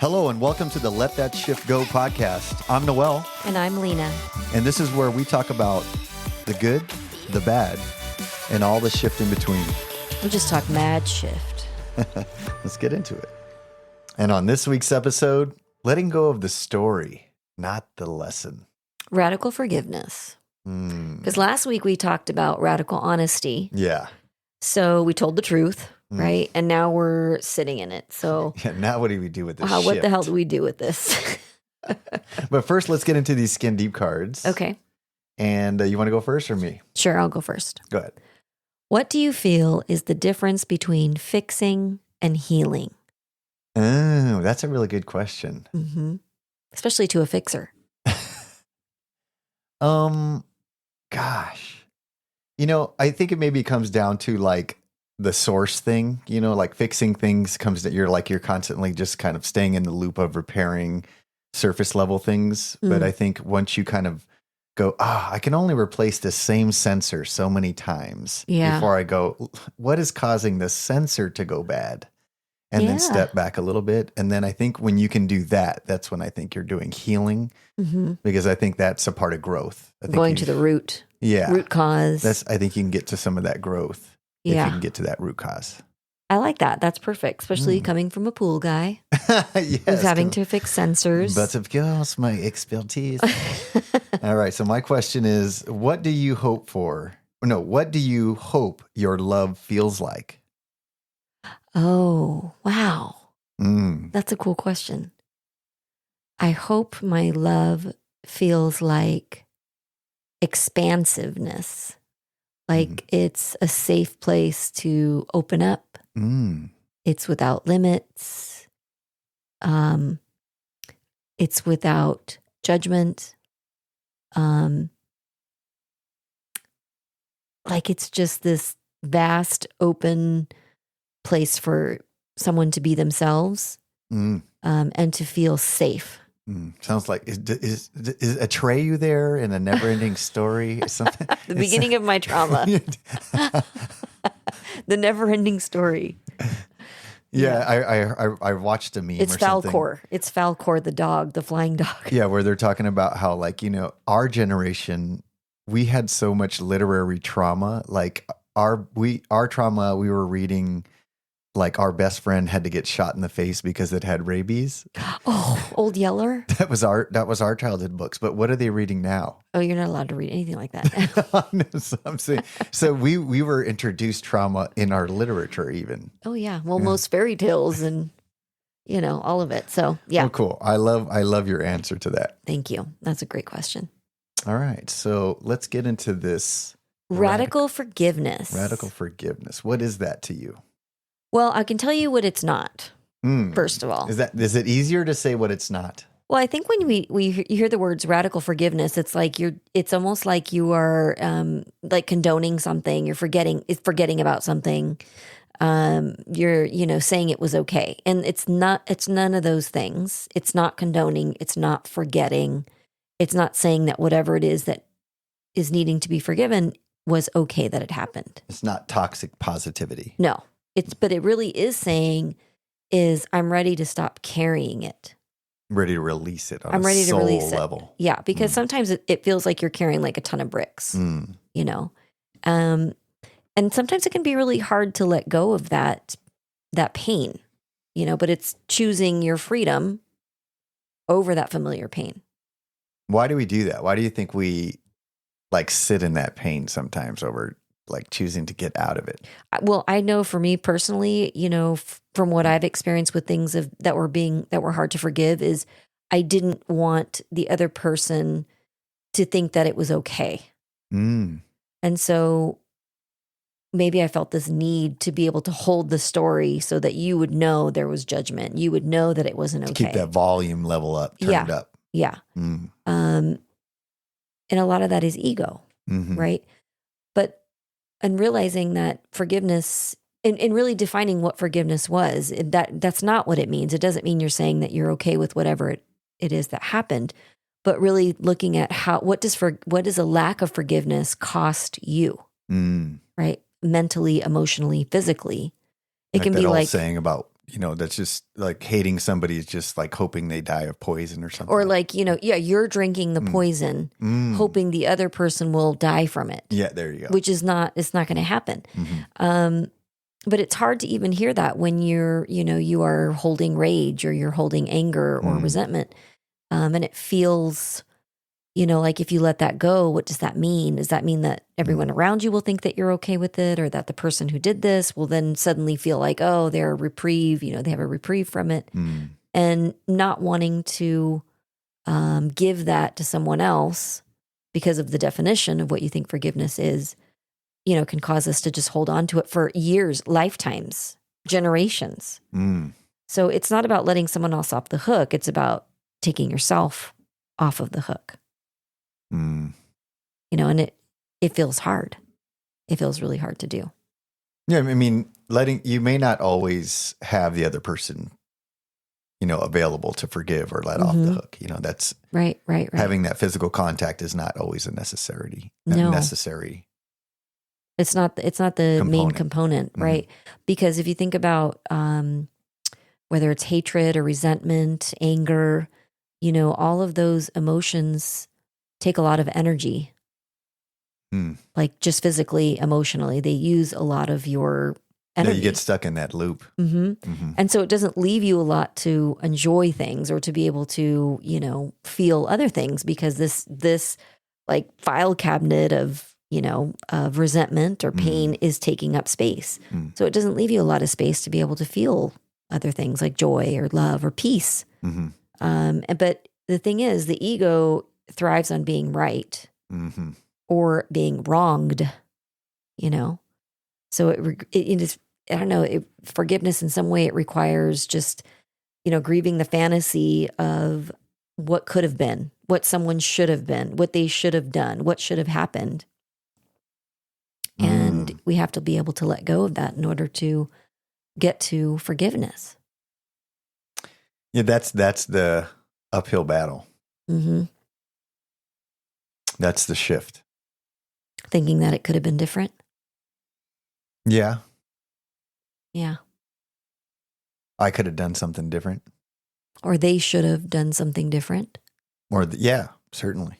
Hello and welcome to the Let That Shift Go podcast. I'm Noel. And I'm Lena. And this is where we talk about the good, the bad, and all the shift in between. We just talk mad shift. Let's get into it. And on this week's episode, letting go of the story, not the lesson. Radical forgiveness. Because last week we talked about radical honesty. Yeah. So we told the truth, right? And now we're sitting in it. So now what do we do with this what the hell do we do with this? But first, let's get into these skin deep cards. Okay. And you want to go first or me? Sure, I'll go first. Go ahead. What do you feel is the difference between fixing and healing? Oh, that's a really good question. Mm-hmm. Especially to a fixer. Gosh. I think it maybe comes down to like the source thing, like fixing things comes that you're constantly just kind of staying in the loop of repairing surface level things. But I think once you kind of go, I can only replace the same sensor so many times before I go, what is causing the sensor to go bad? And then step back a little bit. And then I think when you can do that, that's when I think you're doing healing, because I think that's a part of growth. I think going to the root. Yeah. Root cause. I think you can get to some of that growth if you can get to that root cause. I like that. That's perfect, especially coming from a pool guy yes, who's having to fix sensors. But of course, my expertise. All right. So my question is, what do you hope for? No, what do you hope your love feels like? Oh, wow. That's a cool question. I hope my love feels like expansiveness, like it's a safe place to open up. It's without limits. It's without judgment. Like it's just this vast, open place for someone to be themselves and to feel safe. Sounds like, is Atreyu there in a never-ending story or something? The beginning of my trauma. The never-ending story. Yeah. I watched a meme It's or something. Falcor. It's Falcor, the dog, the flying dog. Yeah, where they're talking about how, our generation, we had so much literary trauma. Like our trauma, we were reading, like our best friend had to get shot in the face because it had rabies. Oh, Old Yeller. That was our childhood books. But what are they reading now? Oh, you're not allowed to read anything like that. No, so I'm saying, so we were introduced trauma in our literature even. Oh yeah. Well, most fairy tales and all of it. So yeah. Oh, cool. I love your answer to that. Thank you. That's a great question. All right. So let's get into this. Radical forgiveness. Radical forgiveness. What is that to you? Well, I can tell you what it's not, first of all. Is it easier to say what it's not? Well, I think when you hear the words radical forgiveness, it's like it's almost like you are like condoning something. You're forgetting about something. You're saying it was okay. And it's none of those things. It's not condoning. It's not forgetting. It's not saying that whatever it is that is needing to be forgiven was okay that it happened. It's not toxic positivity. No. But it really is saying I'm ready to stop carrying it. Ready to release it on I'm ready to release level. It. Yeah, because sometimes it feels like you're carrying like a ton of bricks, and sometimes it can be really hard to let go of that pain, but it's choosing your freedom over that familiar pain. Why do we do that? Why do you think we sit in that pain sometimes over choosing to get out of it? Well, I know for me personally, from what I've experienced with things that were hard to forgive is I didn't want the other person to think that it was okay. And so maybe I felt this need to be able to hold the story so that you would know there was judgment. You would know that it wasn't okay. To keep that volume level up, turned up. Yeah. And a lot of that is ego, right? And realizing that forgiveness and really defining what forgiveness was, that's not what it means. It doesn't mean you're saying that you're okay with whatever it is that happened, but really looking at what does a lack of forgiveness cost you, right? Mentally, emotionally, physically. It can be like saying about that's just like hating somebody is just like hoping they die of poison or something. Or like, you're drinking the poison, hoping the other person will die from it. Yeah, there you go. Which is it's not going to happen. But it's hard to even hear that when you are holding rage or you're holding anger or resentment. And it feels, like if you let that go, what does that mean? Does that mean that everyone around you will think that you're okay with it, or that the person who did this will then suddenly feel like, oh, they're a reprieve, they have a reprieve from it, and not wanting to give that to someone else because of the definition of what you think forgiveness is, can cause us to just hold on to it for years, lifetimes, generations. So it's not about letting someone else off the hook. It's about taking yourself off of the hook. And it feels hard. It feels really hard to do. Yeah. I mean, you may not always have the other person, available to forgive or let off the hook. That's right. Having that physical contact is not always a necessary. It's not the main component, right? Because if you think about whether it's hatred or resentment, anger, all of those emotions take a lot of energy. Like just physically, emotionally, they use a lot of your energy. Yeah, you get stuck in that loop. And so it doesn't leave you a lot to enjoy things or to be able to, feel other things, because this like file cabinet of resentment or pain is taking up space. So it doesn't leave you a lot of space to be able to feel other things like joy or love or peace. But the thing is, the ego thrives on being right or being wronged, So it is, I don't know, forgiveness in some way, it requires just, grieving the fantasy of what could have been, what someone should have been, what they should have done, what should have happened. And we have to be able to let go of that in order to get to forgiveness. Yeah, that's the uphill battle. That's the shift. Thinking that it could have been different. Yeah. Yeah. I could have done something different. Or they should have done something different. Or, yeah, certainly.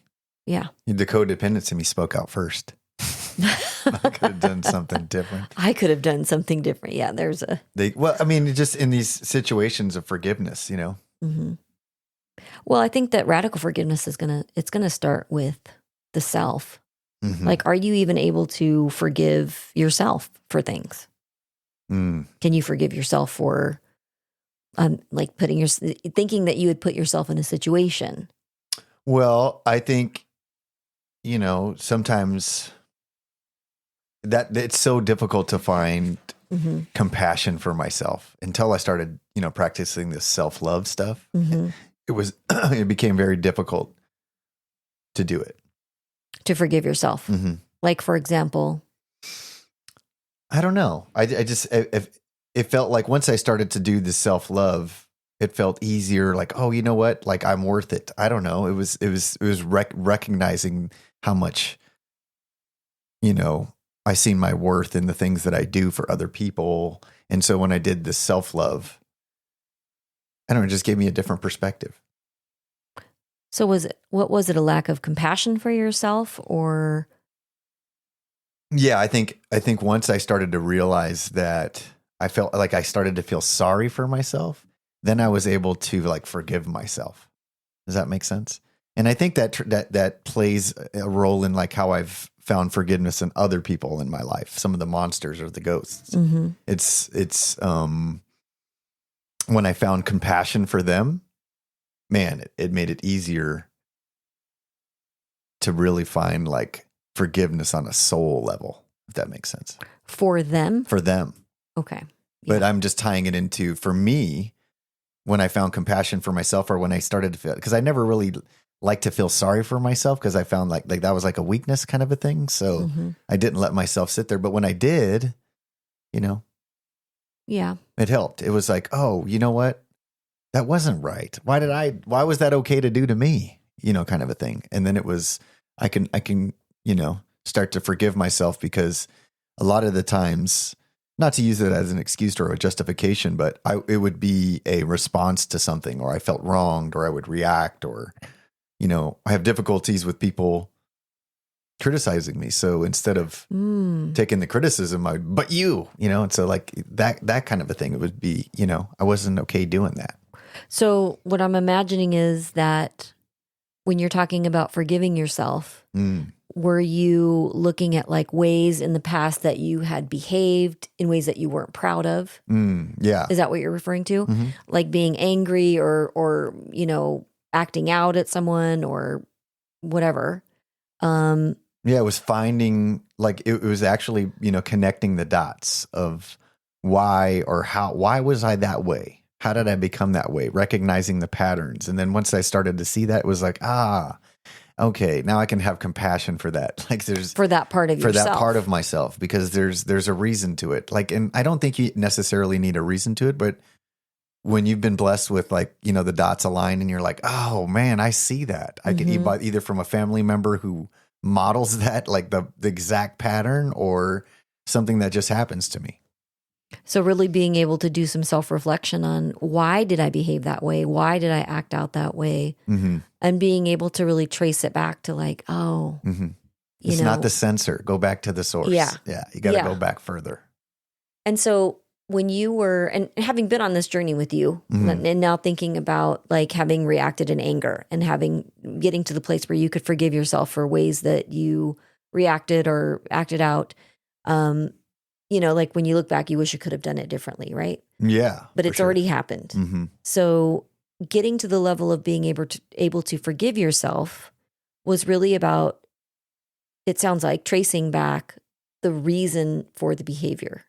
Yeah. The codependence in me spoke out first. I could have done something different. I could have done something different. Yeah, there's a... just in these situations of forgiveness, Well, I think that radical forgiveness is going to start with the self. Like, are you even able to forgive yourself for things? Can you forgive yourself for, like thinking that you would put yourself in a situation? Well, I think, sometimes that it's so difficult to find compassion for myself until I started, practicing this self-love stuff. It became very difficult to do it. To forgive yourself. Like, for example, I don't know. It felt like once I started to do the self-love, it felt easier. Like, oh, you know what? Like, I'm worth it. I don't know. It was recognizing how much, I seen my worth in the things that I do for other people. And so when I did the self-love, I don't know, it just gave me a different perspective. So what was it, a lack of compassion for yourself, or? Yeah, I think once I started to realize that I felt like I started to feel sorry for myself, then I was able to like forgive myself. Does that make sense? And I think that plays a role in like how I've found forgiveness in other people in my life. Some of the monsters or the ghosts. It's when I found compassion for them, man, it made it easier to really find like forgiveness on a soul level, if that makes sense. For them? For them. Okay. Yeah. But I'm just tying it into, for me, when I found compassion for myself, or when I started to feel, because I never really liked to feel sorry for myself, because I found like that was like a weakness kind of a thing. So I didn't let myself sit there. But when I did, yeah, it helped. It was like, oh, you know what? That wasn't right. Why was that okay to do to me? Kind of a thing. And then it was, I can, start to forgive myself, because a lot of the times, not to use it as an excuse or a justification, but it would be a response to something, or I felt wronged, or I would react, or, I have difficulties with people criticizing me. So instead of taking the criticism, but and so like that kind of a thing, it would be, I wasn't okay doing that. So what I'm imagining is that when you're talking about forgiving yourself, were you looking at like ways in the past that you had behaved in ways that you weren't proud of? Yeah. Is that what you're referring to? Mm-hmm. Like being angry or acting out at someone or whatever. Yeah, it was finding, like, it was actually, connecting the dots of why was I that way? How did I become that way? Recognizing the patterns. And then once I started to see that, it was like, okay, now I can have compassion for that. Like for that part of yourself. For that part of myself, because there's a reason to it. Like, and I don't think you necessarily need a reason to it, but when you've been blessed with, like, the dots align and you're like, oh man, I see that. I can either from a family member who models that, like the exact pattern, or something that just happens to me. So really being able to do some self-reflection on why did I behave that way? Why did I act out that way? Mm-hmm. And being able to really trace it back to like, It's not the sensor. Go back to the source. Yeah. Yeah. You got to go back further. And so when you were, and having been on this journey with you, and now thinking about like having reacted in anger and getting to the place where you could forgive yourself for ways that you reacted or acted out, like when you look back, you wish you could have done it differently, right? Yeah. But it's already happened. Mm-hmm. So getting to the level of being able to forgive yourself was really about, it sounds like, tracing back the reason for the behavior.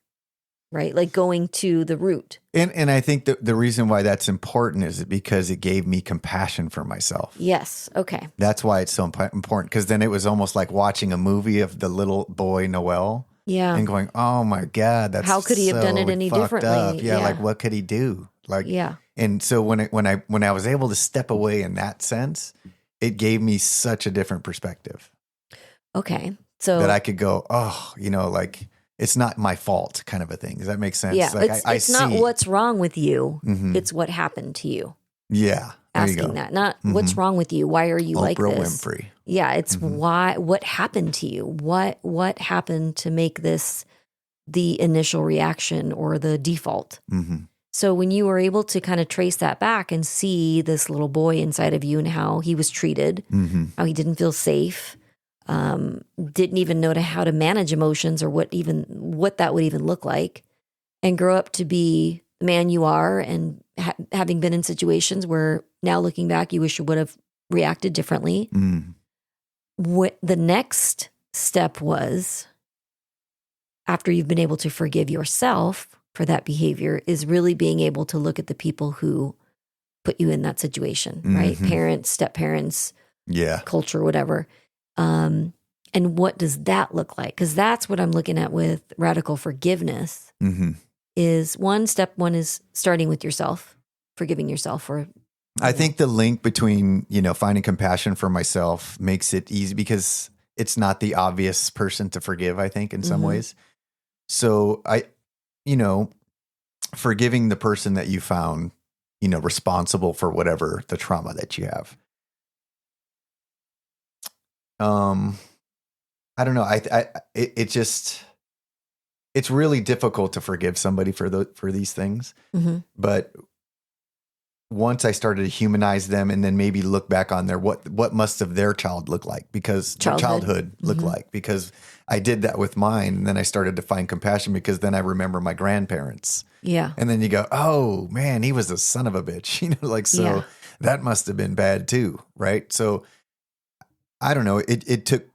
Right? Like going to the root. And I think the reason why that's important is because it gave me compassion for myself. Yes. Okay. That's why it's so important. Because then it was almost like watching a movie of the little boy Noel. Yeah. And going, oh my God, that's how could he have done it any differently? Up. Yeah, like what could he do? Like, yeah. And so when I was able to step away in that sense, it gave me such a different perspective. Okay. So that I could go, like, it's not my fault, kind of a thing. Does that make sense? Yeah, like it's not what's wrong with you. It's what happened to you. Yeah. Asking that, not what's wrong with you. Why are you Oprah like this? Winfrey. Yeah, it's what happened to you? What happened to make this the initial reaction or the default? So when you were able to kind of trace that back and see this little boy inside of you and how he was treated, how he didn't feel safe, didn't even know how to manage emotions or what that would even look like, and grow up to be the man you are, and having been in situations where now looking back, you wish you would have reacted differently. What the next step was, after you've been able to forgive yourself for that behavior, is really being able to look at the people who put you in that situation, right? Parents, step-parents, culture, whatever. And what does that look like? Because that's what I'm looking at with radical forgiveness. Is step one is starting with yourself, forgiving yourself for. I think the link between, finding compassion for myself makes it easy because it's not the obvious person to forgive, I think, in some ways. So forgiving the person that you found, responsible for whatever the trauma that you have. I don't know. It's really difficult to forgive somebody for these things. But once I started to humanize them and then maybe look back on what must have their child look like, because childhood look like, because I did that with mine. And then I started to find compassion because then I remember my grandparents. Yeah. And then you go, oh man, he was a son of a bitch, that must have been bad too. Right. So I don't know. It took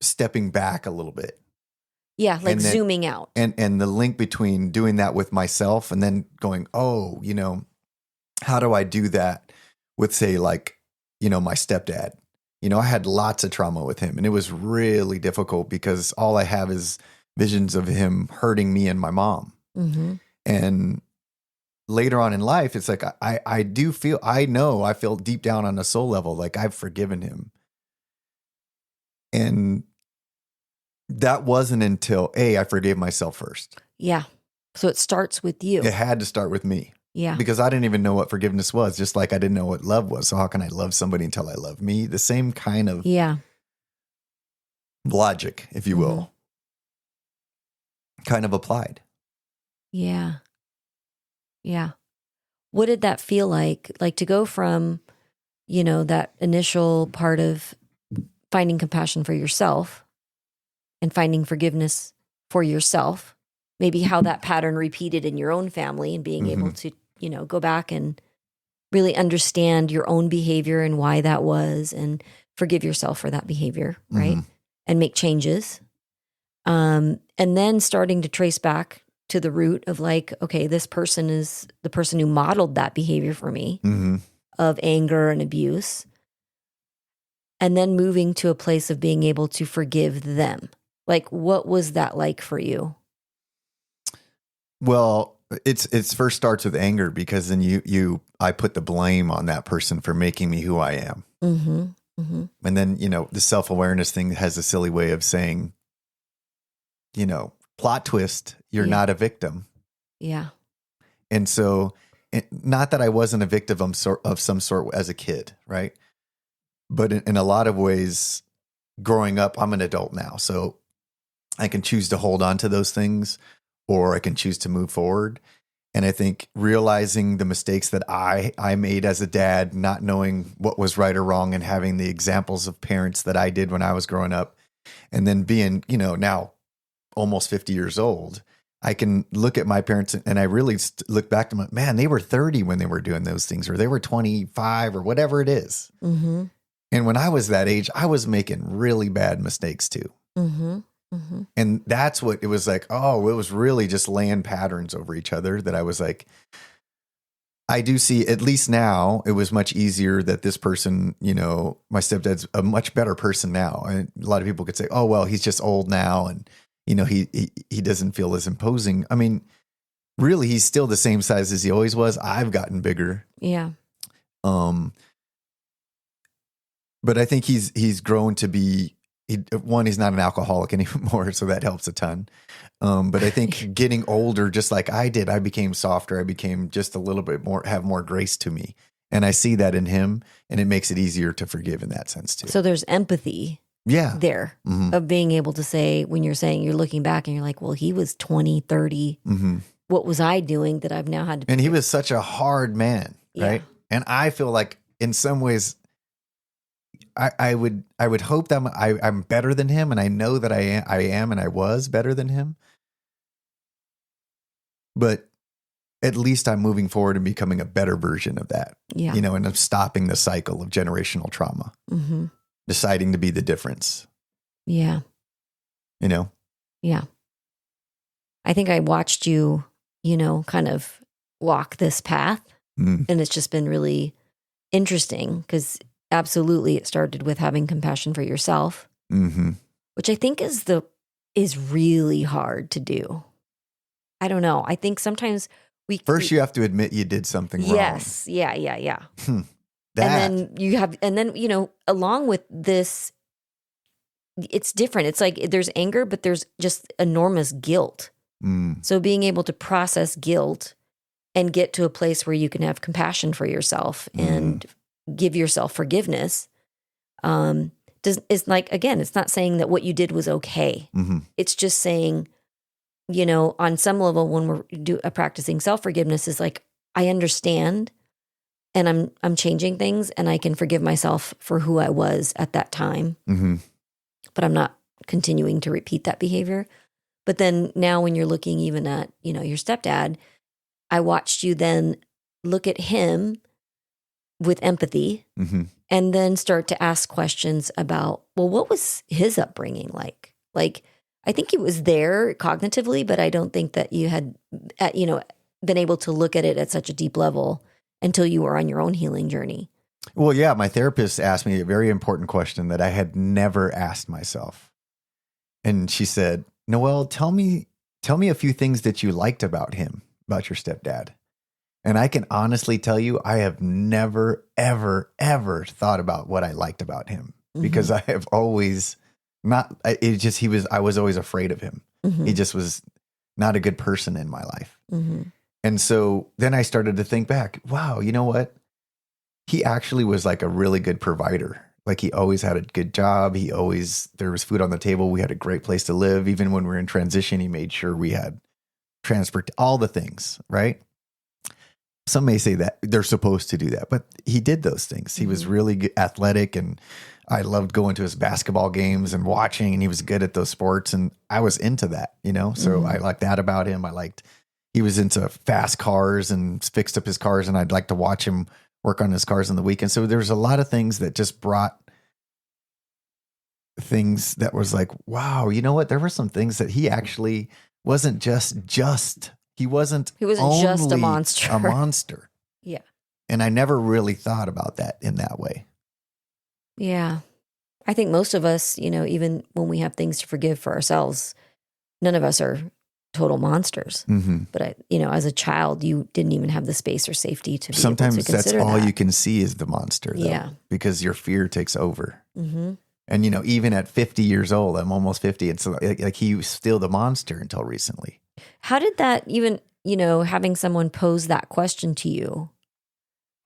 stepping back a little bit. Yeah, like zooming out. And the link between doing that with myself and then going, oh, how do I do that with, say, like, my stepdad? I had lots of trauma with him, and it was really difficult because all I have is visions of him hurting me and my mom. And later on in life, it's like, I feel deep down on a soul level, like I've forgiven him. And that wasn't until I forgave myself first. Yeah. So it starts with you. It had to start with me. Yeah. Because I didn't even know what forgiveness was, just like I didn't know what love was. So how can I love somebody until I love me? The same kind of Yeah. logic, if you will, kind of applied. Yeah. Yeah. What did that feel like? Like to go from, that initial part of finding compassion for yourself and finding forgiveness for yourself, maybe how that pattern repeated in your own family and being able to, go back and really understand your own behavior and why that was and forgive yourself for that behavior, right? And make changes. And then starting to trace back to the root of like, okay, this person is the person who modeled that behavior for me of anger and abuse. And then moving to a place of being able to forgive them. Like, what was that like for you? Well, it's first starts with anger because then I put the blame on that person for making me who I am. And then, the self-awareness thing has a silly way of saying, plot twist, you're not a victim. Yeah. And so, not that I wasn't a victim of some sort as a kid, right? But in a lot of ways, growing up, I'm an adult now. So I can choose to hold on to those things or I can choose to move forward. And I think realizing the mistakes that I made as a dad, not knowing what was right or wrong and having the examples of parents that I did when I was growing up, and then being, now almost 50 years old, I can look at my parents and I really look back to them, man, they were 30 when they were doing those things, or they were 25 or whatever it is. And when I was that age, I was making really bad mistakes too. And that's what it was like. Oh, it was really just laying patterns over each other that I was like, I do see, at least now, it was much easier that this person, my stepdad's a much better person now. And a lot of people could say, oh, well, he's just old now. And, he doesn't feel as imposing. I mean, really, he's still the same size as he always was. I've gotten bigger. Yeah. But I think he's grown to be, he's not an alcoholic anymore, so that helps a ton. But I think getting older, just like I did, I became softer. I became just a little bit more, have more grace to me. And I see that in him, and it makes it easier to forgive in that sense too. So there's empathy there of being able to say, when you're saying, you're looking back and you're like, well, he was 20, 30. What was I doing that I've now had to? And he was such a hard man, right? And I feel like in some ways, I would hope that I'm better than him, and I know that I am, and I was better than him. But at least I'm moving forward and becoming a better version of that. Yeah. And I'm stopping the cycle of generational trauma. Deciding to be the difference. Yeah. Yeah. I think I watched you, kind of walk this path, and it's just been really interesting because absolutely it started with having compassion for yourself, which I think is really hard to do. I don't know. I think sometimes you have to admit you did something wrong. Yes. Yeah. And then along with this, it's different. It's like there's anger, but there's just enormous guilt. So being able to process guilt and get to a place where you can have compassion for yourself and give yourself forgiveness, is like, again, it's not saying that what you did was okay. It's just saying, on some level, when we're practicing self-forgiveness, is like, I understand and I'm changing things and I can forgive myself for who I was at that time. But I'm not continuing to repeat that behavior. But then now when you're looking even at, your stepdad, I watched you then look at him with empathy and then start to ask questions about, well, what was his upbringing like? Like, I think he was there cognitively, but I don't think that you had, been able to look at it at such a deep level until you were on your own healing journey. Well, yeah, my therapist asked me a very important question that I had never asked myself. And she said, Noel, tell me a few things that you liked about him, about your stepdad. And I can honestly tell you, I have never, ever, ever thought about what I liked about him because I have always I was always afraid of him. He just was not a good person in my life. Mm-hmm. And so then I started to think back, wow, you know what? He actually was like a really good provider. Like he always had a good job. There was food on the table. We had a great place to live. Even when we were in transition, he made sure we had transport, all the things, right? Some may say that they're supposed to do that, but he did those things. He was really athletic, and I loved going to his basketball games and watching, and he was good at those sports. And I was into that, so I liked that about him. He was into fast cars and fixed up his cars, and I'd like to watch him work on his cars on the weekend. So there was a lot of things that just brought things that was like, wow, you know what? There were some things that he actually wasn't he wasn't just a only monster. a monster. Yeah. And I never really thought about that in that way. Yeah. I think most of us, even when we have things to forgive for ourselves, none of us are total monsters. Mm-hmm. But as a child, you didn't even have the space or safety to be Sometimes able to that's consider all that. you can see is the monster, though, Yeah. because your fear takes over. Mm-hmm. And, even at 50 years old, I'm almost 50. And so like he was still the monster until recently. How did that even, having someone pose that question to you,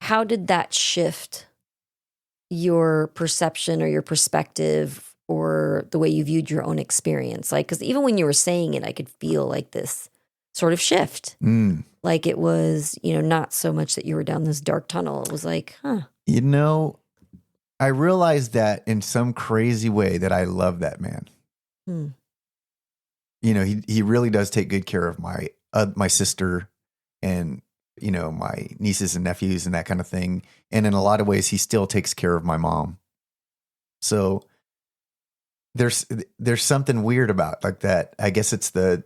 how did that shift your perception or your perspective or the way you viewed your own experience? Like, because even when you were saying it, I could feel like this sort of shift. Like it was, not so much that you were down this dark tunnel. It was like, I realized that in some crazy way that I love that man. He really does take good care of my sister and, my nieces and nephews and that kind of thing. And in a lot of ways, he still takes care of my mom. So there's something weird about like that. I guess it's the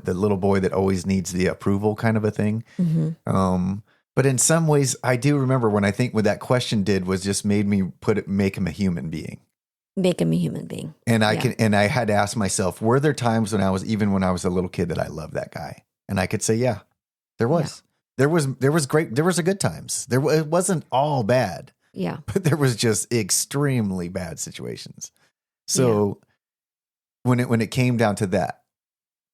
little boy that always needs the approval kind of a thing. Mm-hmm. But in some ways, I do remember when I think what that question did was just made me make him a human being. Make him a human being. And I had to ask myself, were there times when I was a little kid that I loved that guy? And I could say, yeah, there was. Yeah. There was a good times. It wasn't all bad. Yeah. But there was just extremely bad situations. So when it came down to that,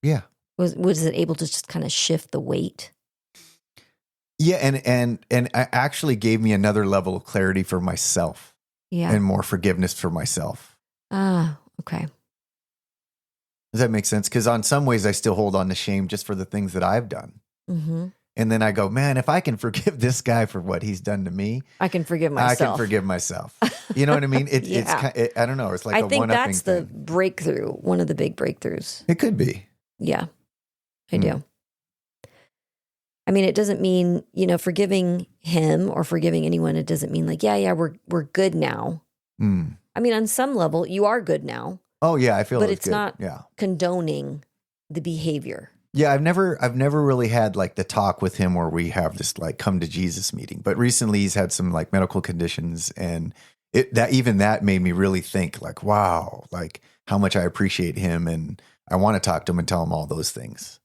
yeah. Was it able to just kind of shift the weight? Yeah, and it actually gave me another level of clarity for myself. Yeah. And more forgiveness for myself. Ah, okay. Does that make sense? Because on some ways I still hold on to shame just for the things that I've done. Mm-hmm. And then I go, man, if I can forgive this guy for what he's done to me, I can forgive myself. I can forgive myself. You know what I mean? It's I don't know. It's like I think that's the breakthrough. One of the big breakthroughs. It could be. Yeah, I do. I mean, it doesn't mean, forgiving him or forgiving anyone. It doesn't mean like, we're good now. I mean, on some level, you are good now. Oh yeah, I feel. But it's good. not condoning the behavior. Yeah, I've never really had like the talk with him where we have this like come to Jesus meeting. But recently he's had some like medical conditions, and that made me really think like, wow, like how much I appreciate him, and I want to talk to him and tell him all those things.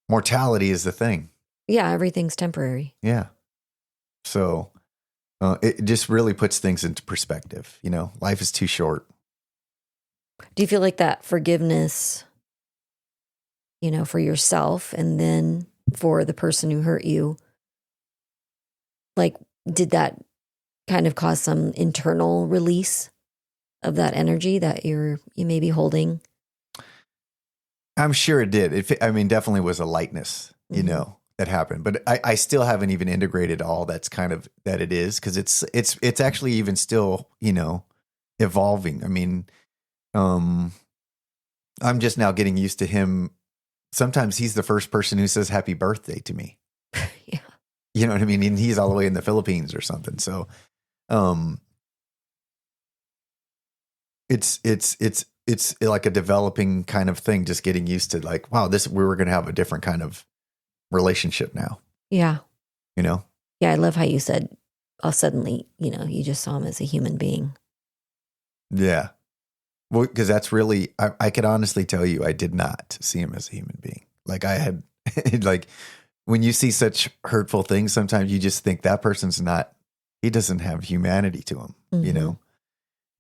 Mortality is the thing. Yeah, everything's temporary. Yeah. So it just really puts things into perspective. Life is too short. Do you feel like that forgiveness, for yourself and then for the person who hurt you, like, did that kind of cause some internal release of that energy that you may be holding? I'm sure it did. Definitely was a lightness, that happened. But I still haven't even integrated all that's kind of that it is, because it's actually even still, evolving. I mean, I'm just now getting used to him. Sometimes he's the first person who says happy birthday to me. Yeah. You know what I mean? And he's all the way in the Philippines or something. So, it's like a developing kind of thing, just getting used to like, wow, we were going to have a different kind of relationship now. Yeah. Yeah. I love how you said, suddenly, you just saw him as a human being. Yeah. Well, because that's really, I could honestly tell you, I did not see him as a human being. Like I had, like when you see such hurtful things, sometimes you just think that person's he doesn't have humanity to him, Mm-hmm.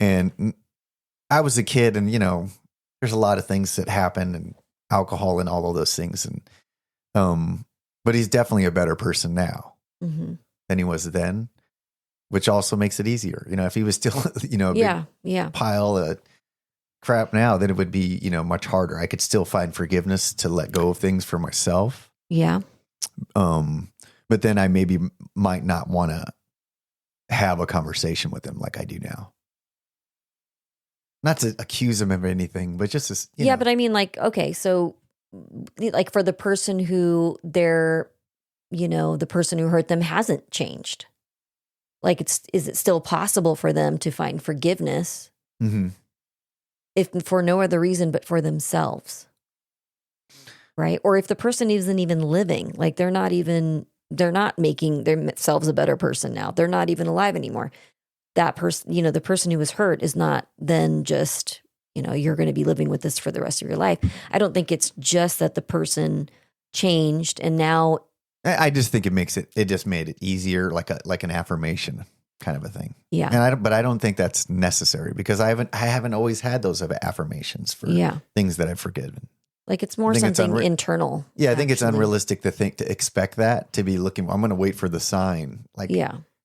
And I was a kid, and there's a lot of things that happen, and alcohol and all of those things. And, but he's definitely a better person now Mm-hmm. than he was then, which also makes it easier. You know, if he was still, a big pile of crap now, then it would be, much harder. I could still find forgiveness to let go of things for myself. Yeah. But then I maybe might not want to have a conversation with him like I do now. Not to accuse him of anything, but just as, but I mean, like, okay, so like for the person who the person who hurt them hasn't changed. Like, is it still possible for them to find forgiveness mm-hmm. if for no other reason but for themselves? Right? Or if the person isn't even living, like they're not making themselves a better person now. They're not even alive anymore. That person, the person who was hurt is not then just, you're going to be living with this for the rest of your life. I don't think it's just that the person changed and now. I just think it just made it easier, like an affirmation kind of a thing. Yeah. But I don't think that's necessary because I haven't always had those affirmations for things that I've forgiven. Like it's more something internal. Yeah. I think it's unrealistic to expect that, to be looking, I'm going to wait for the sign. Like,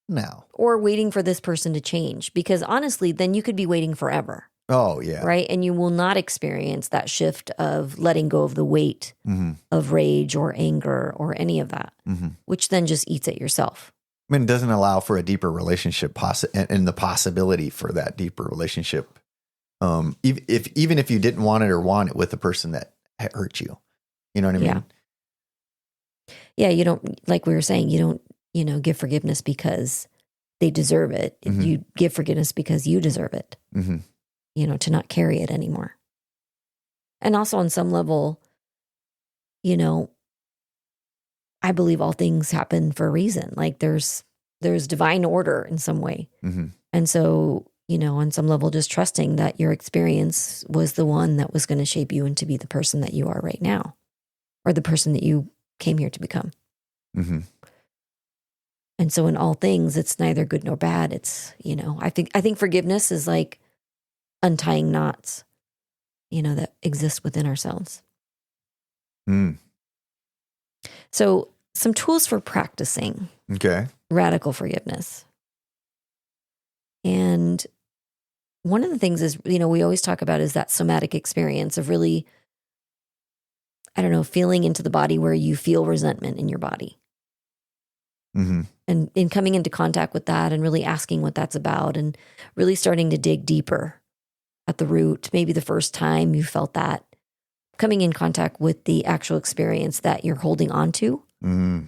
no. Or waiting for this person to change, because honestly, then you could be waiting forever. Oh, yeah. Right. And you will not experience that shift of letting go of the weight mm-hmm. of rage or anger or any of that, mm-hmm. which then just eats at yourself. I mean, it doesn't allow for a deeper relationship and the possibility for that deeper relationship. Even if you didn't want it or want it with the person that hurt you, you know what I mean? Yeah. You don't, like we were saying, you don't, give forgiveness because they deserve it. Mm-hmm. You give forgiveness because you deserve it, mm-hmm. To not carry it anymore. And also on some level, I believe all things happen for a reason. Like there's divine order in some way. Mm-hmm. And so, on some level, just trusting that your experience was the one that was going to shape you into be the person that you are right now, or the person that you came here to become. Mm-hmm. And so in all things, it's neither good nor bad. It's, I think forgiveness is like untying knots, that exist within ourselves. Mm. So some tools for practicing radical forgiveness. And one of the things is, we always talk about is that somatic experience of really, feeling into the body where you feel resentment in your body. Mm-hmm. And in coming into contact with that and really asking what that's about and really starting to dig deeper at the root, maybe the first time you felt that, coming in contact with the actual experience that you're holding on to. Mm-hmm.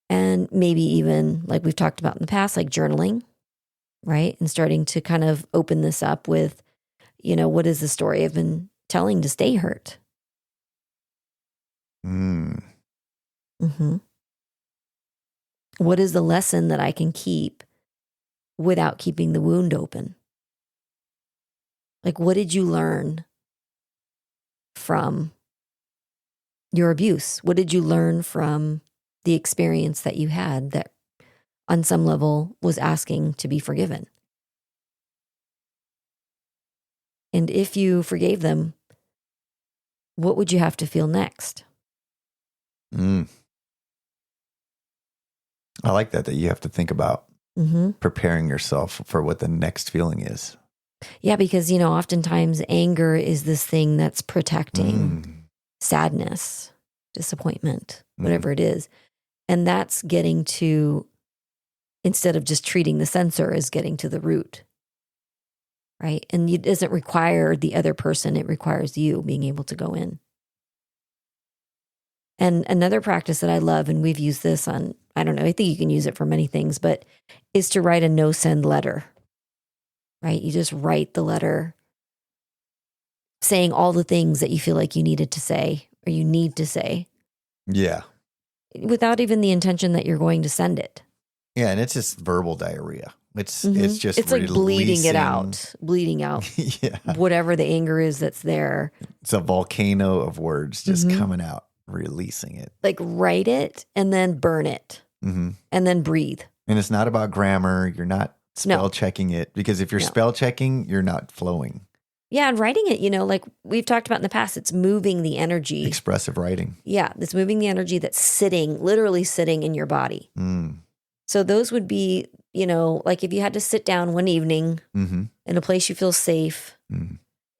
And maybe even, like we've talked about in the past, like journaling, right? And starting to kind of open this up with, what is the story I've been telling to stay hurt? Mm. Mm-hmm. What is the lesson that I can keep without keeping the wound open? Like, what did you learn from your abuse? What did you learn from the experience that you had that on some level was asking to be forgiven? And if you forgave them, what would you have to feel next? Mm. I like that you have to think about preparing yourself for what the next feeling is. Yeah, because, oftentimes anger is this thing that's protecting sadness, disappointment, whatever it is. And that's getting to, instead of just treating the sensor, is getting to the root, right? And it doesn't require the other person. It requires you being able to go in. And another practice that I love, and we've used this on, I think you can use it for many things, but is to write a no-send letter, right? You just write the letter saying all the things that you feel like you needed to say or you need to say. Yeah. Without even the intention that you're going to send it. Yeah, and it's just verbal diarrhea. It's just it's like bleeding out yeah. Whatever the anger is that's there. It's a volcano of words just coming out, releasing it. Like write it and then burn it and then breathe. And it's not about grammar. You're not spell checking it, because if you're spell checking, you're not flowing. Yeah, and writing it, like we've talked about in the past, it's moving the energy. Expressive writing. Yeah, it's moving the energy that's literally sitting in your body. Mm. So those would be, like if you had to sit down one evening in a place you feel safe,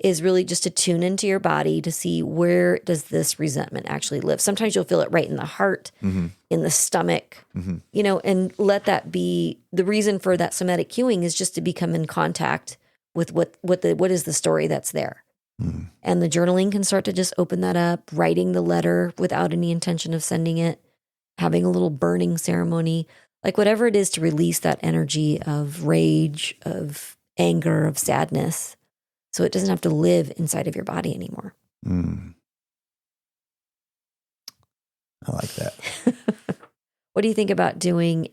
is really just to tune into your body to see where does this resentment actually live. Sometimes you'll feel it right in the heart, in the stomach, and let that be the reason for that somatic cueing is just to become in contact with what is the story that's there. And the journaling can start to just open that up, writing the letter without any intention of sending it, having a little burning ceremony, like whatever it is to release that energy of rage, of anger, of sadness, so it doesn't have to live inside of your body anymore. I like that. What do you think about doing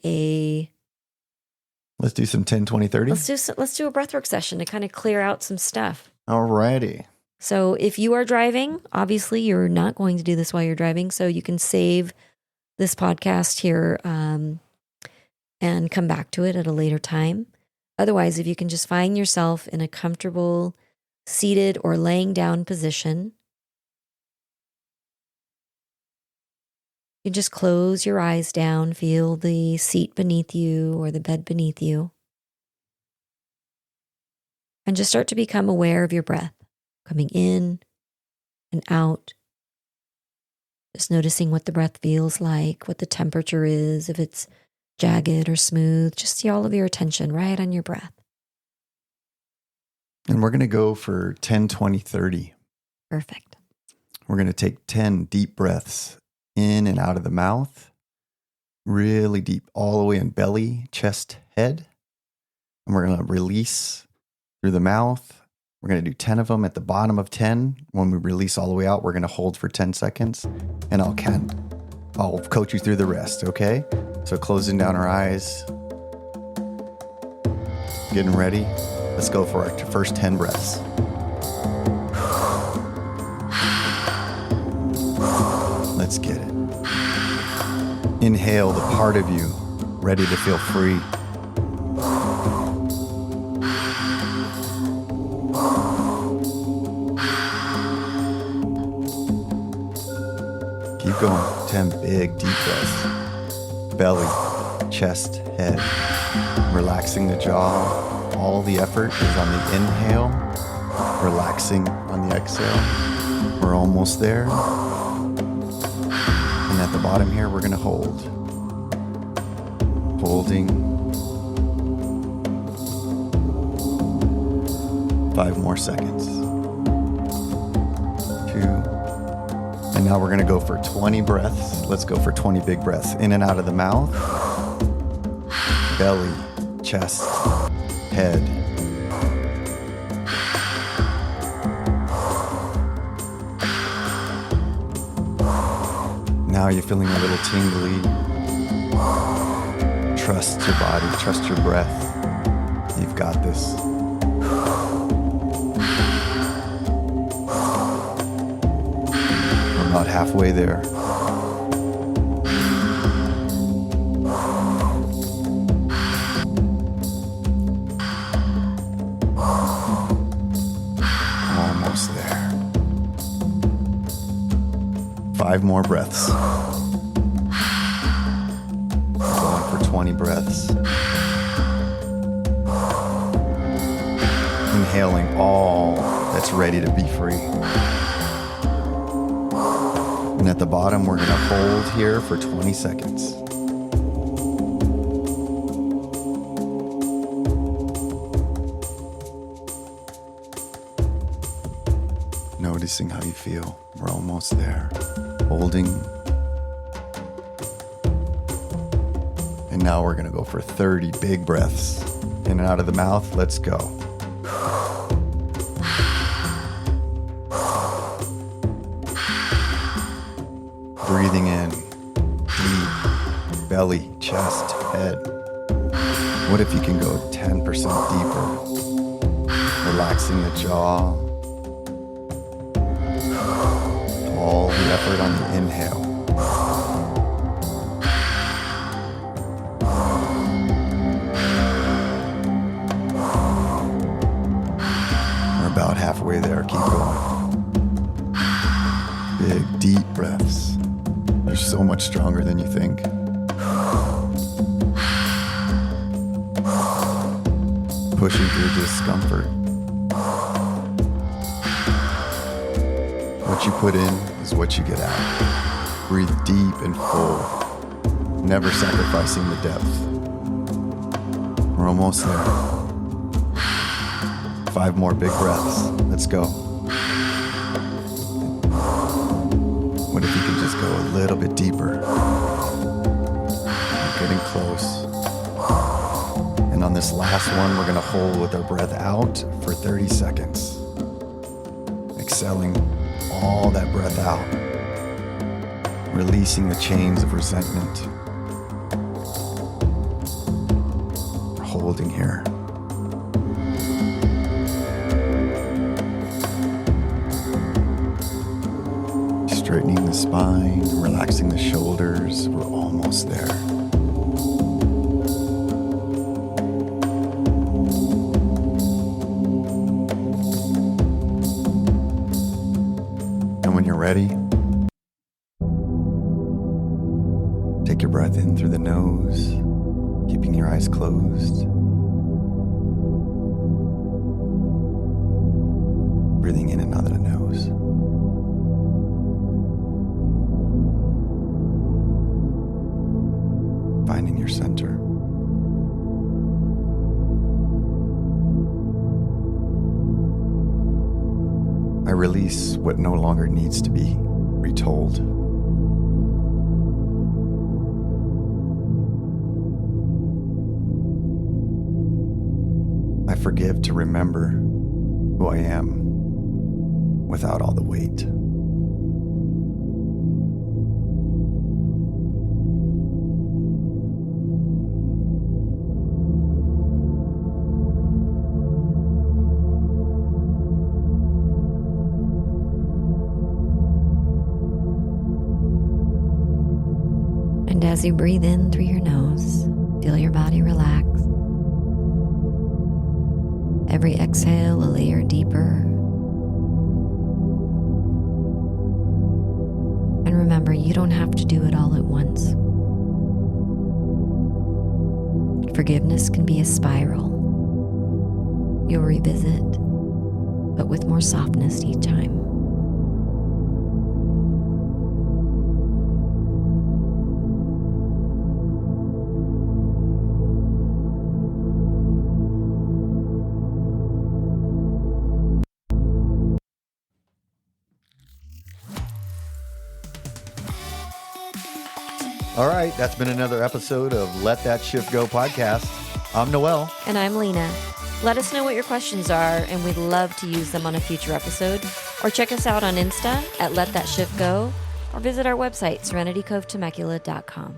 Let's do some 10, 20, 30. Let's do a breathwork session to kind of clear out some stuff. Alrighty. So if you are driving, obviously you're not going to do this while you're driving, so you can save this podcast here and come back to it at a later time. Otherwise, if you can just find yourself in a comfortable seated or laying down position, you can just close your eyes down, feel the seat beneath you or the bed beneath you, and just start to become aware of your breath coming in and out. Just noticing what the breath feels like, what the temperature is, if it's jagged or smooth. Just see all of your attention right on your breath. And we're going to go for 10, 20, 30. Perfect. We're going to take 10 deep breaths in and out of the mouth, really deep, all the way in belly, chest, head. And we're going to release through the mouth. We're going to do 10 of them at the bottom of 10. When we release all the way out, we're going to hold for 10 seconds, and I'll coach you through the rest, okay? So closing down our eyes, getting ready. Let's go for our first 10 breaths. Let's get it. Inhale the part of you ready to feel free. Keep going. 10 big deep breaths. Belly, chest, head. Relaxing the jaw. All the effort is on the inhale, relaxing on the exhale. We're almost there. And at the bottom here, we're going to hold. Holding. 5 more seconds. 2. And now we're going to go for 20 breaths. Let's go for 20 big breaths. In and out of the mouth. Belly, chest, head. Now you're feeling a little tingly. Trust your body, trust your breath. You've got this. We're about halfway there. Almost there. 5 more breaths. Going for 20 breaths. Inhaling all that's ready to be free. And at the bottom, we're going to hold here for 20 seconds. Noticing how you feel. We're almost there. Holding. And now we're going to go for 30 big breaths. In and out of the mouth. Let's go. Breathing in. Deep. Belly, chest, head. What if you can go 10% deeper? Relaxing the jaw. All the effort on the inhale. We're about halfway big, deep breaths. You're so much stronger than you think. Pushing through discomfort. What you put in is what you get out. Breathe deep and full, never sacrificing the depth. We're almost there. 5 more big breaths. Let's go. What if you can just go a little bit deeper? We're getting close. And on this last one, we're going to hold with our breath out for 30 seconds. Exhaling all that breath out. Releasing the chains of resentment. We're holding here. Straightening the spine, relaxing the shoulders. We're almost there. And when you're ready, take your breath in through the nose, keeping your eyes closed. Breathing in and out of the nose. Finding your center. I release what no longer needs to be retold. I forgive to remember who I am without all the weight. And as you breathe in through your nose, feel your body relax. Every exhale, a layer deeper. And remember, you don't have to do it all at once. Forgiveness can be a spiral. You'll revisit, but with more softness each time. All right, that's been another episode of Let That Shift Go podcast. I'm Noel. And I'm Lena. Let us know what your questions are, and we'd love to use them on a future episode. Or check us out on Insta at Let That Shift Go, or visit our website, serenitycovetemecula.com.